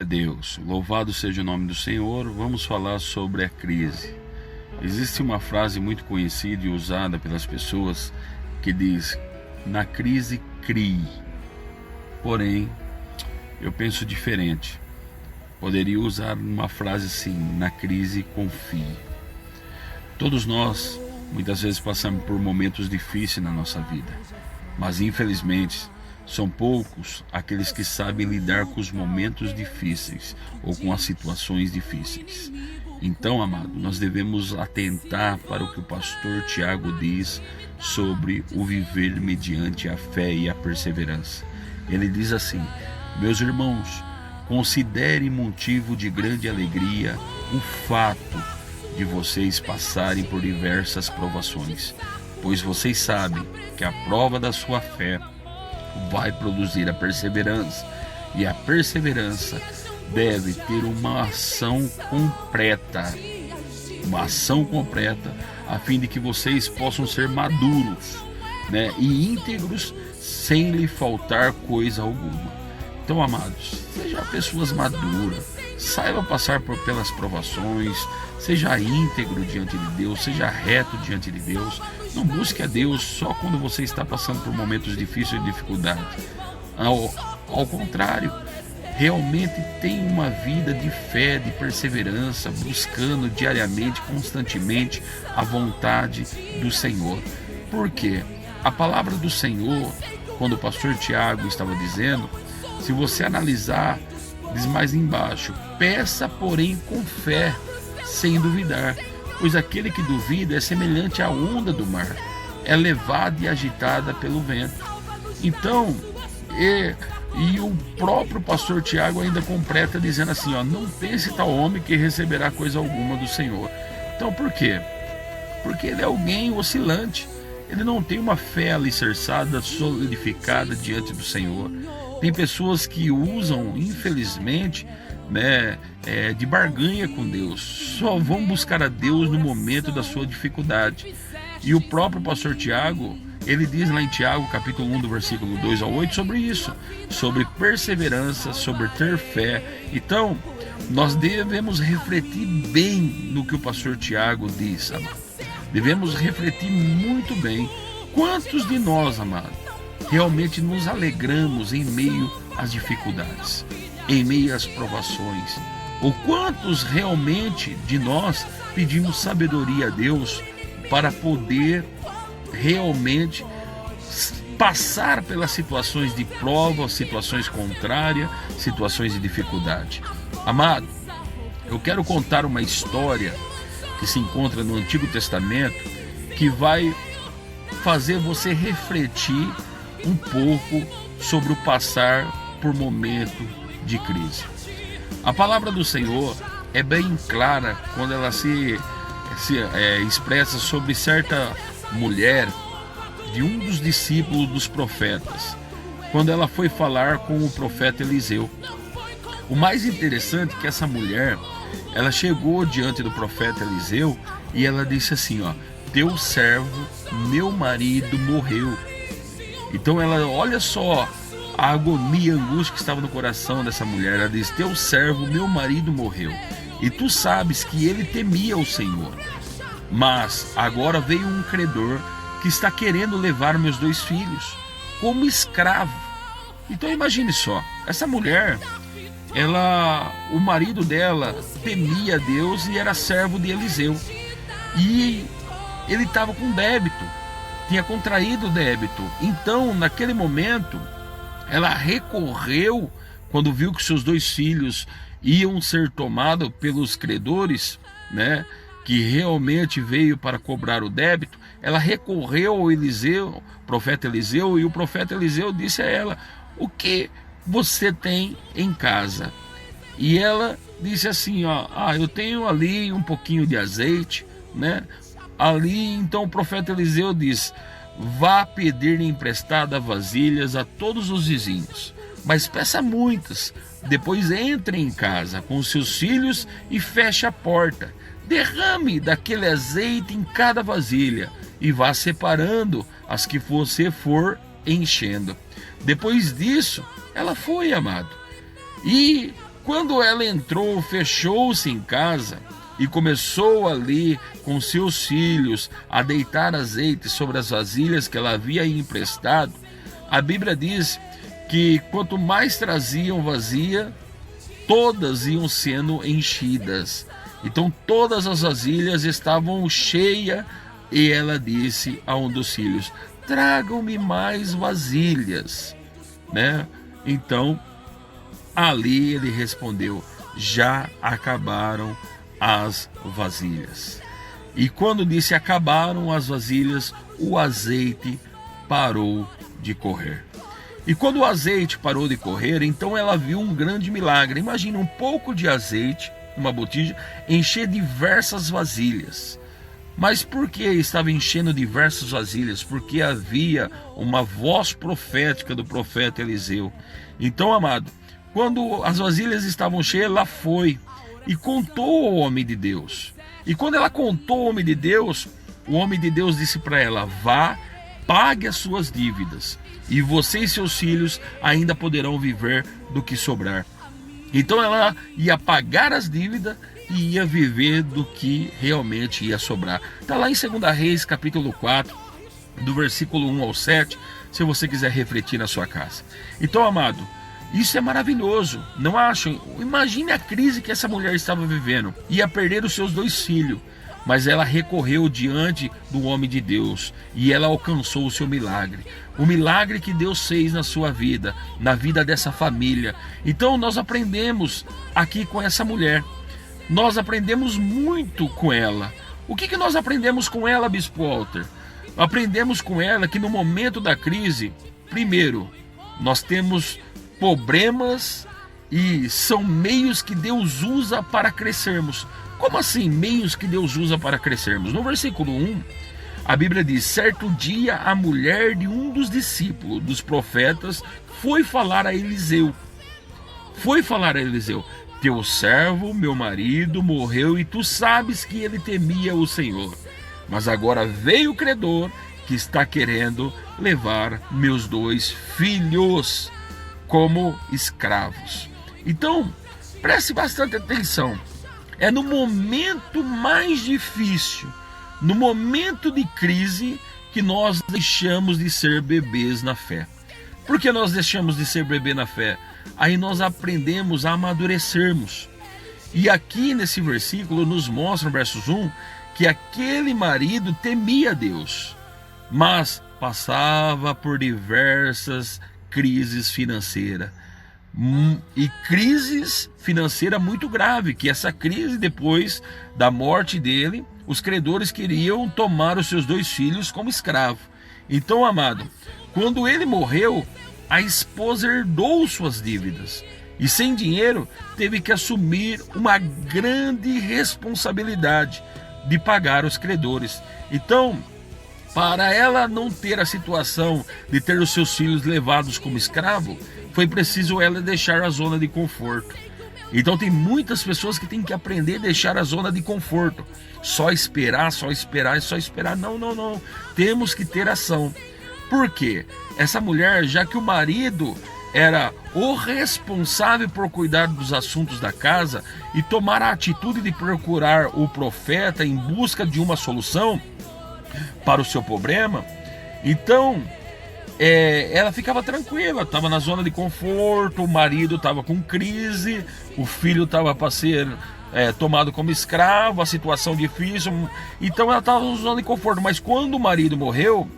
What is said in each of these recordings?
Deus, louvado seja o nome do Senhor. Vamos falar sobre a crise. Existe uma frase muito conhecida e usada pelas pessoas que diz: na crise crie. Porém, eu penso diferente. Poderia usar uma frase assim: na crise confie. Todos nós muitas vezes passamos por momentos difíceis na nossa vida, mas infelizmente são poucos aqueles que sabem lidar com os momentos difíceis ou com as situações difíceis. Então, amado, nós devemos atentar para o que o pastor Tiago diz sobre o viver mediante a fé e a perseverança. Ele diz assim: meus irmãos, considerem motivo de grande alegria o fato de vocês passarem por diversas provações, pois vocês sabem que a prova da sua fé vai produzir a perseverança, e a perseverança deve ter uma ação completa, a fim de que vocês possam ser maduros, e íntegros, sem lhe faltar coisa alguma. Então, amados, sejam pessoas maduras, saiba passar pelas provações, seja íntegro diante de Deus, seja reto diante de Deus. Não busque a Deus só quando você está passando por momentos difíceis e dificuldade. Ao contrário, realmente tenha uma vida de fé, de perseverança, buscando diariamente, constantemente a vontade do Senhor. Por quê? A palavra do Senhor, quando o pastor Tiago estava dizendo, se você analisar, diz mais embaixo: peça, porém, com fé, sem duvidar, pois aquele que duvida é semelhante à onda do mar, é levada e agitada pelo vento. Então, e o próprio pastor Tiago ainda completa dizendo assim: não pense tal homem que receberá coisa alguma do Senhor. Então, por quê? Porque ele é alguém oscilante, ele não tem uma fé alicerçada, solidificada diante do Senhor. Tem pessoas que usam, infelizmente, de barganha com Deus, só vão buscar a Deus no momento da sua dificuldade. E o próprio pastor Tiago, ele diz lá em Tiago, capítulo 1, do versículo 2 ao 8, sobre isso, sobre perseverança, sobre ter fé. Então, nós devemos refletir bem no que o pastor Tiago diz, amado. Devemos refletir muito bem. Quantos de nós, amado, realmente nos alegramos em meio às dificuldades, em meio às provações? Ou quantos realmente de nós pedimos sabedoria a Deus para poder realmente passar pelas situações de prova, situações contrárias, situações de dificuldade? Amado, eu quero contar uma história que se encontra no Antigo Testamento, que vai fazer você refletir um pouco sobre o passar por momento de crise. A palavra do Senhor é bem clara quando ela se expressa sobre certa mulher de um dos discípulos dos profetas, quando ela foi falar com o profeta Eliseu. O mais interessante é que essa mulher, ela chegou diante do profeta Eliseu e ela disse assim: teu servo, meu marido, morreu. Então ela, olha só a agonia, a angústia que estava no coração dessa mulher. Ela diz: teu servo, meu marido, morreu, e tu sabes que ele temia o Senhor, mas agora veio um credor que está querendo levar meus 2 filhos como escravo. Então imagine só, essa mulher, o marido dela temia Deus e era servo de Eliseu, e ele estava com débito, tinha contraído débito. Então, naquele momento, ela recorreu, quando viu que seus 2 filhos iam ser tomados pelos credores, que realmente veio para cobrar o débito, ela recorreu ao Eliseu, profeta Eliseu, e o profeta Eliseu disse a ela: o que você tem em casa? E ela disse assim: eu tenho ali um pouquinho de azeite, ali. Então o profeta Eliseu diz: vá pedir emprestada vasilhas a todos os vizinhos, mas peça muitas. Depois entre em casa com os seus filhos e feche a porta. Derrame daquele azeite em cada vasilha e vá separando as que você for enchendo. Depois disso, ela foi, amado. E quando ela entrou, fechou-se em casa e começou ali com seus filhos a deitar azeite sobre as vasilhas que ela havia emprestado, a Bíblia diz que quanto mais traziam vazia, todas iam sendo enchidas. Então todas as vasilhas estavam cheias e ela disse a um dos filhos: tragam-me mais vasilhas, né? Então ali ele respondeu: já acabaram as vasilhas. E quando disse acabaram as vasilhas, o azeite parou de correr. E quando o azeite parou de correr, então ela viu um grande milagre. Imagina um pouco de azeite, uma botija, encher diversas vasilhas. Mas por que estava enchendo diversas vasilhas? Porque havia uma voz profética do profeta Eliseu. Então, amado, quando as vasilhas estavam cheias, ela foi e contou ao homem de Deus. E quando ela contou ao homem de Deus, o homem de Deus disse para ela: vá, pague as suas dívidas, e você e seus filhos ainda poderão viver do que sobrar. Então ela ia pagar as dívidas e ia viver do que realmente ia sobrar. Está lá em 2 Reis, capítulo 4, do versículo 1 ao 7, se você quiser refletir na sua casa. Então, amado, isso é maravilhoso, não acham? Imagine a crise que essa mulher estava vivendo. Ia perder os seus 2 filhos, mas ela recorreu diante do homem de Deus e ela alcançou o seu milagre. O milagre que Deus fez na sua vida, na vida dessa família. Então nós aprendemos aqui com essa mulher. Nós aprendemos muito com ela. O que nós aprendemos com ela, Bispo Walter? Aprendemos com ela que no momento da crise, primeiro, nós temos problemas e são meios que Deus usa para crescermos. Como assim, meios que Deus usa para crescermos? No versículo 1, a Bíblia diz: certo dia a mulher de um dos discípulos dos profetas foi falar a Eliseu. Teu servo, meu marido, morreu e tu sabes que ele temia o Senhor. Mas agora veio o credor que está querendo levar meus 2 filhos como escravos. Então, preste bastante atenção. É no momento mais difícil, no momento de crise, que nós deixamos de ser bebês na fé. Por que nós deixamos de ser bebê na fé? Aí nós aprendemos a amadurecermos. E aqui nesse versículo nos mostra, no versos 1, que aquele marido temia Deus, mas passava por diversas crises financeiras. E crises financeiras muito grave, que essa crise, depois da morte dele, os credores queriam tomar os seus 2 filhos como escravo. Então, amado, quando ele morreu, a esposa herdou suas dívidas e sem dinheiro teve que assumir uma grande responsabilidade de pagar os credores. Então, para ela não ter a situação de ter os seus filhos levados como escravo, foi preciso ela deixar a zona de conforto. Então tem muitas pessoas que têm que aprender a deixar a zona de conforto. Só esperar. Não. Temos que ter ação. Por quê? Essa mulher, já que o marido era o responsável por cuidar dos assuntos da casa e tomar a atitude de procurar o profeta em busca de uma solução para o seu problema, então ela ficava tranquila, estava na zona de conforto, o marido estava com crise, o filho estava para ser tomado como escravo, a situação difícil, então ela estava na zona de conforto. Mas quando o marido morreu,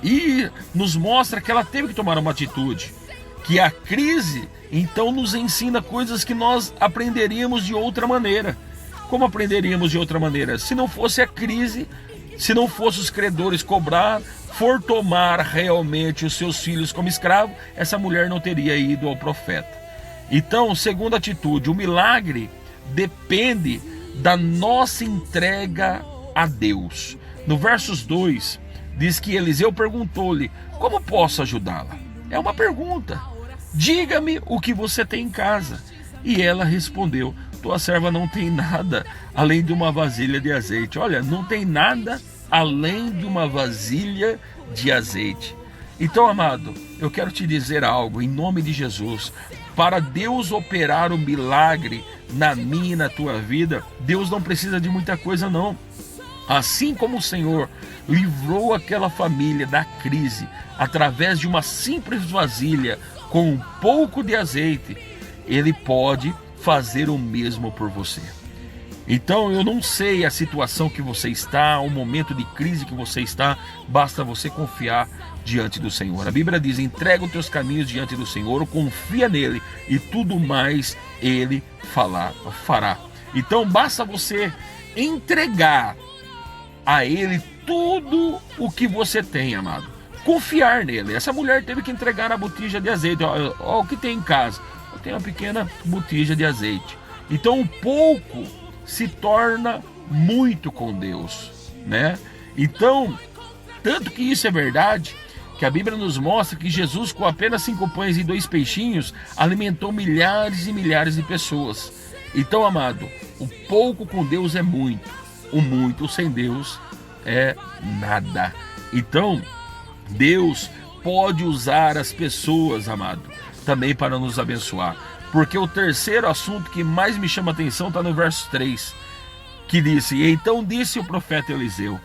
e nos mostra que ela teve que tomar uma atitude, que a crise então nos ensina coisas que nós aprenderíamos de outra maneira. Como aprenderíamos de outra maneira? Se não fosse a crise, se não fosse os credores cobrar, for tomar realmente os seus filhos como escravo, essa mulher não teria ido ao profeta. Então, segunda atitude, o milagre depende da nossa entrega a Deus. No versos 2, diz que Eliseu perguntou-lhe: como posso ajudá-la? É uma pergunta. Diga-me o que você tem em casa. E ela respondeu: tua serva não tem nada além de uma vasilha de azeite. Olha, não tem nada além de uma vasilha de azeite. Então, amado, eu quero te dizer algo, em nome de Jesus. para Deus operar o milagre na minha e na tua vida, Deus não precisa de muita coisa não. Assim como o Senhor livrou aquela família da crise através de uma simples vasilha com um pouco de azeite, Ele pode fazer o mesmo por você. Então eu não sei a situação que você está, o momento de crise que você está, basta você confiar diante do Senhor. A Bíblia diz: entrega os teus caminhos diante do Senhor, confia nele e tudo mais Ele fará. Então basta você entregar a Ele tudo o que você tem, amado. Confiar nele. Essa mulher teve que entregar a botija de azeite. Ó, o que tem em casa? Eu tenho uma pequena botija de azeite. Então o pouco se torna muito com Deus, né? Então, tanto que isso é verdade, que a Bíblia nos mostra que Jesus, com apenas 5 pães e 2 peixinhos, alimentou milhares e milhares de pessoas. Então, amado, o pouco com Deus é muito, o muito sem Deus é nada. Então, Deus pode usar as pessoas, amado, também para nos abençoar. Porque o terceiro assunto que mais me chama a atenção está no verso 3, que disse: então disse o profeta Eliseu,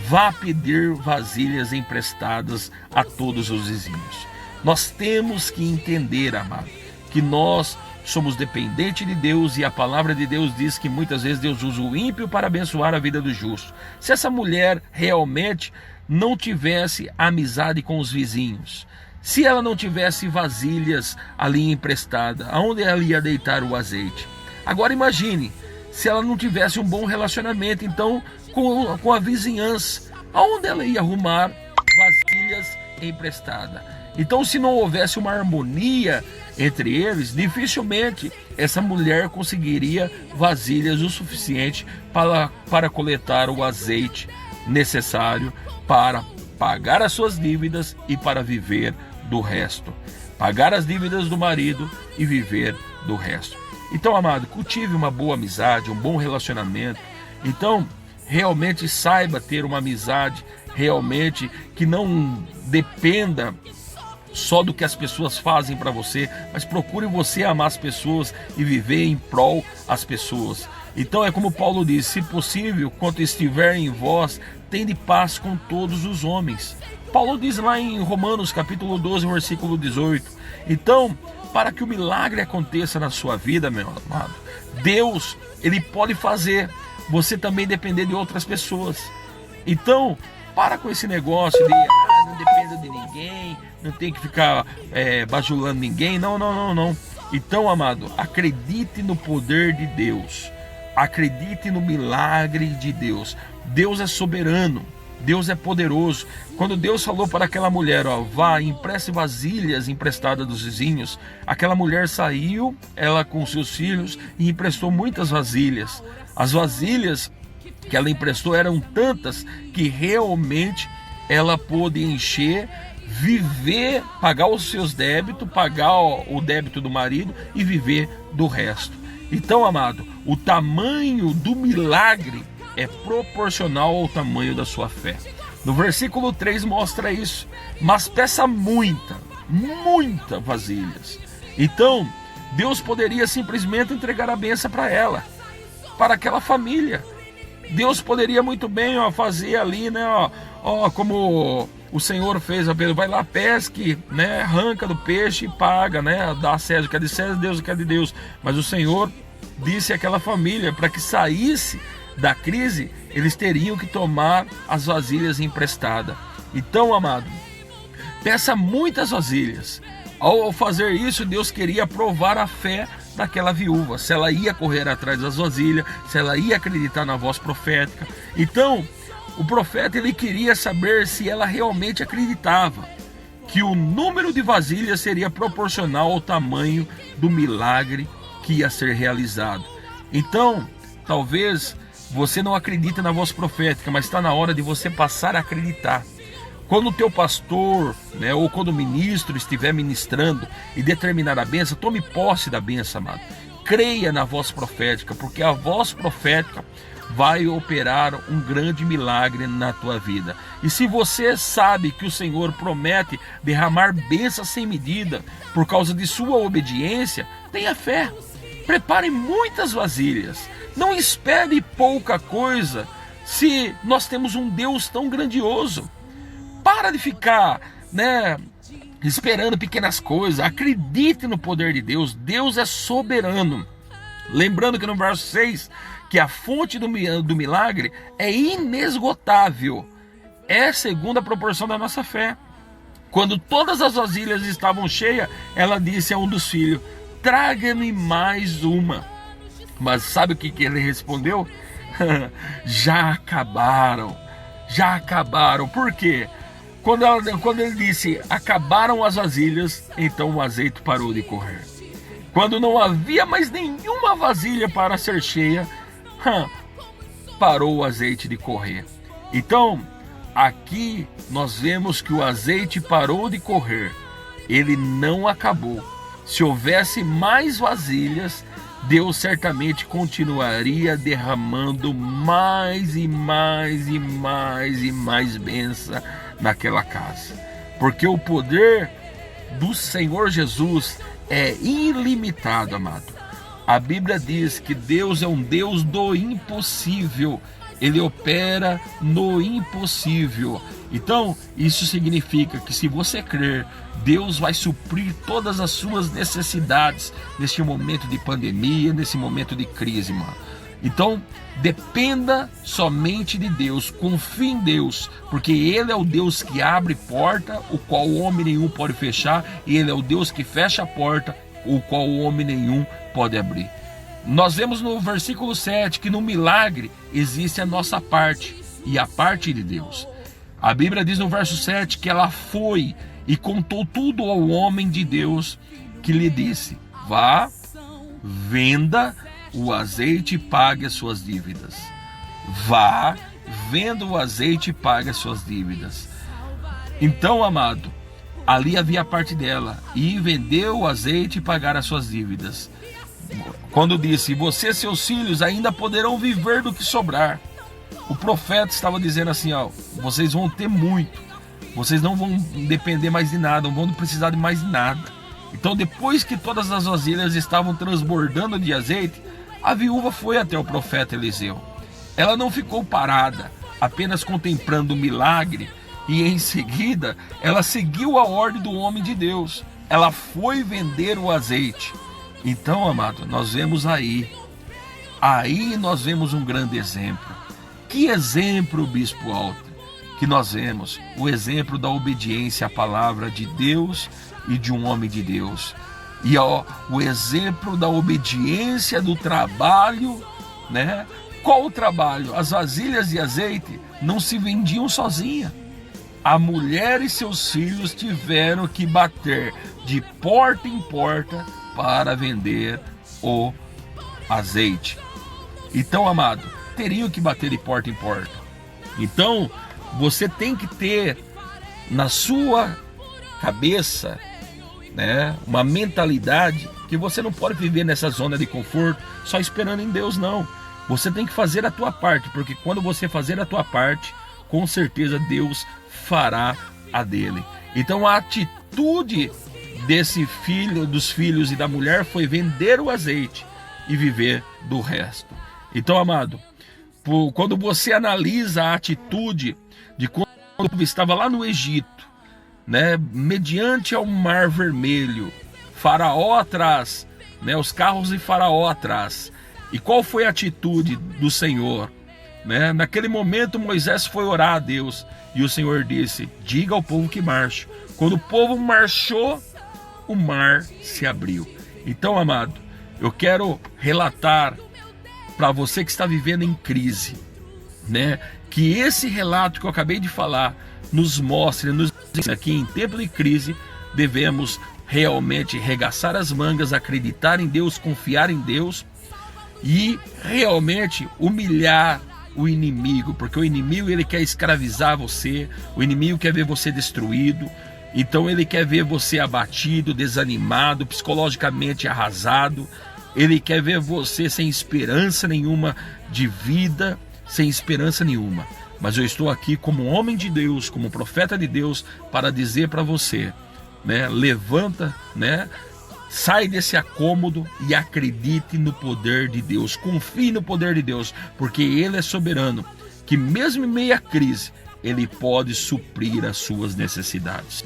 vá pedir vasilhas emprestadas a todos os vizinhos. Nós temos que entender, amado, que nós somos dependentes de Deus, e a palavra de Deus diz que muitas vezes Deus usa o ímpio para abençoar a vida do justo. Se essa mulher realmente não tivesse amizade com os vizinhos, se ela não tivesse vasilhas ali emprestada, aonde ela ia deitar o azeite? Agora imagine, se ela não tivesse um bom relacionamento, então, com a vizinhança, aonde ela ia arrumar vasilhas emprestadas? Então, se não houvesse uma harmonia entre eles, dificilmente essa mulher conseguiria vasilhas o suficiente para coletar o azeite necessário para pagar as suas dívidas e para viver do resto. Pagar as dívidas do marido e viver do resto. Então, amado, cultive uma boa amizade, um bom relacionamento. Então, realmente saiba ter uma amizade, realmente que não dependa só do que as pessoas fazem para você, mas procure você amar as pessoas e viver em prol as pessoas. Então é como Paulo diz: se possível, quanto estiver em vós, tende paz com todos os homens. Paulo diz lá em Romanos capítulo 12, versículo 18. Então, para que o milagre aconteça na sua vida, meu amado, Deus, Ele pode fazer você também depender de outras pessoas. Então, para com esse negócio de não dependa de ninguém, não tem que ficar bajulando ninguém. Não. Então, amado, acredite no poder de Deus. Acredite no milagre de Deus. Deus é soberano. Deus é poderoso. Quando Deus falou para aquela mulher, vá, empreste vasilhas emprestadas dos vizinhos, aquela mulher saiu, ela com seus filhos, e emprestou muitas vasilhas. As vasilhas que ela emprestou eram tantas que realmente ela pôde encher, viver, pagar os seus débitos, pagar o débito do marido e viver do resto. Então, amado, o tamanho do milagre é proporcional ao tamanho da sua fé. No versículo 3 mostra isso. Mas peça muita vasilhas. Então, Deus poderia simplesmente entregar a bênção para ela, para aquela família. Deus poderia muito bem fazer ali, né, como o Senhor fez a Pedro: vai lá, pesque, né, arranca do peixe e paga, né, dá a César o que é de César, Deus o que é de Deus. Mas o Senhor disse àquela família, para que saísse da crise, eles teriam que tomar as vasilhas emprestadas. Então, amado, peça muitas vasilhas. Ao fazer isso, Deus queria provar a fé daquela viúva, se ela ia correr atrás das vasilhas, se ela ia acreditar na voz profética. Então, o profeta, ele queria saber se ela realmente acreditava que o número de vasilhas seria proporcional ao tamanho do milagre que ia ser realizado. Então, talvez você não acredita na voz profética, mas está na hora de você passar a acreditar. Quando o teu pastor, né, ou quando o ministro estiver ministrando e determinar a bênção, tome posse da bênção, amado. Creia na voz profética, porque a voz profética vai operar um grande milagre na tua vida. E se você sabe que o Senhor promete derramar bênçãos sem medida por causa de sua obediência, tenha fé. Prepare muitas vasilhas. Não espere pouca coisa se nós temos um Deus tão grandioso. Para de ficar, esperando pequenas coisas. Acredite no poder de Deus. Deus é soberano. Lembrando que no verso 6, que a fonte do milagre é inesgotável. É segundo a proporção da nossa fé. Quando todas as vasilhas estavam cheias, ela disse a um dos filhos: traga-me mais uma. Mas sabe o que ele respondeu? Já acabaram. Por quê? Quando ele disse acabaram as vasilhas, então o azeite parou de correr. Quando não havia mais nenhuma vasilha para ser cheia, parou o azeite de correr. Então, aqui nós vemos que o azeite parou de correr. Ele não acabou. Se houvesse mais vasilhas, Deus certamente continuaria derramando mais e mais e mais e mais bênção naquela casa. Porque o poder do Senhor Jesus é ilimitado, amado. A Bíblia diz que Deus é um Deus do impossível. Ele opera no impossível. Então, isso significa que se você crer, Deus vai suprir todas as suas necessidades neste momento de pandemia, nesse momento de crise, mano. Então, dependa somente de Deus, confie em Deus, porque Ele é o Deus que abre porta, o qual homem nenhum pode fechar, e Ele é o Deus que fecha a porta, o qual homem nenhum pode abrir. Nós vemos no versículo 7 que no milagre existe a nossa parte e a parte de Deus. A Bíblia diz no verso 7 que ela foi e contou tudo ao homem de Deus, que lhe disse: vá, venda o azeite e pague as suas dívidas. Vá, venda o azeite e pague as suas dívidas. Então, amado, ali havia a parte dela, e vendeu o azeite e pagar as suas dívidas. Quando disse: você e seus filhos ainda poderão viver do que sobrar. O profeta estava dizendo assim: vocês vão ter muito, vocês não vão depender mais de nada, não vão precisar de mais nada. Então, depois que todas as vasilhas estavam transbordando de azeite, a viúva foi até o profeta Eliseu. Ela não ficou parada, apenas contemplando o milagre, e em seguida ela seguiu a ordem do homem de Deus. Ela foi vender o azeite. Então, amado, nós vemos aí nós vemos um grande exemplo. Que exemplo, Bispo Walter, que nós vemos? O exemplo da obediência à palavra de Deus e de um homem de Deus. E o exemplo da obediência do trabalho, Qual o trabalho? As vasilhas de azeite não se vendiam sozinha. A mulher e seus filhos tiveram que bater de porta em porta para vender o azeite. Então, amado, teriam que bater de porta em porta. Então, você tem que ter na sua cabeça, uma mentalidade que você não pode viver nessa zona de conforto só esperando em Deus, não. Você tem que fazer a tua parte, porque quando você fazer a tua parte, com certeza Deus fará a dele. Então, a atitude dos filhos e da mulher foi vender o azeite e viver do resto. Então, amado, quando você analisa a atitude de quando o povo estava lá no Egito, mediante ao Mar Vermelho, Faraó atrás, os carros de Faraó atrás. E qual foi a atitude do Senhor? Naquele momento Moisés foi orar a Deus e o Senhor disse: diga ao povo que marche. Quando o povo marchou, o mar se abriu. Então, amado, eu quero relatar para você que está vivendo em crise, que esse relato que eu acabei de falar nos mostre, nos ensina que em tempo de crise devemos realmente regaçar as mangas, acreditar em Deus, confiar em Deus e realmente humilhar o inimigo, porque o inimigo ele quer escravizar você, o inimigo quer ver você destruído, então ele quer ver você abatido, desanimado, psicologicamente arrasado. Ele quer ver você sem esperança nenhuma de vida, sem esperança nenhuma. Mas eu estou aqui como homem de Deus, como profeta de Deus, para dizer para você, né? Levanta, né? Sai desse acômodo e acredite no poder de Deus. Confie no poder de Deus, porque Ele é soberano, que mesmo em meio à crise, Ele pode suprir as suas necessidades.